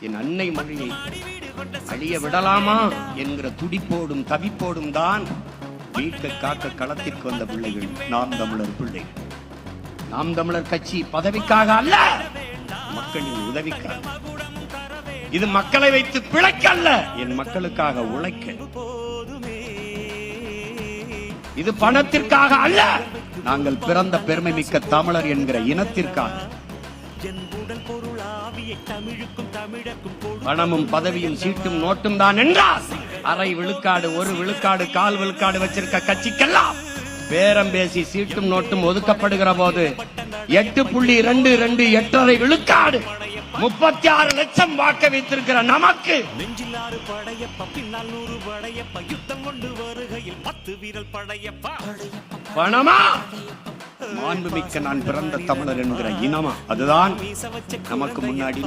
என் அன்னை மொழியை அழிய விடலாமா என்கிற துடிப்போடும் தவிப்போடும் தான் வீட்டை காக்க களத்திற்கு வந்த பிள்ளைகள் நாம் தமிழர் பிள்ளைகள். நாம் தமிழர் கட்சி பதவிக்காக அல்ல, மக்களின் உதவிக்காக. இது மக்களை வைத்து பிழைக்க அல்ல, என் மக்களுக்காக உழைக்க. இது பணத்திற்காக அல்ல, நாங்கள் பிறந்த பெருமை மிக்க தமிழர் என்கிற இனத்திற்காக. பணமும் பதவியும் சீட்டும் நோட்டும் தான் என்றால் அரை விழுக்காடு, ஒரு விழுக்காடு, கால் விழுக்காடு வச்சிருக்க கட்சிக்கெல்லாம் பேரம் பேசி சீட்டும் நோட்டும் ஒதுக்கப்படுகிற போது 8.22 8.5 விழுக்காடு 36 லட்சம் வாக்க வைத்திருக்கிற நமக்கு பணமா? மாண்புமிக்க நான் பிறந்த தமிழர் என்கிற இனமா? அதுதான் நமக்கு முன்னாடி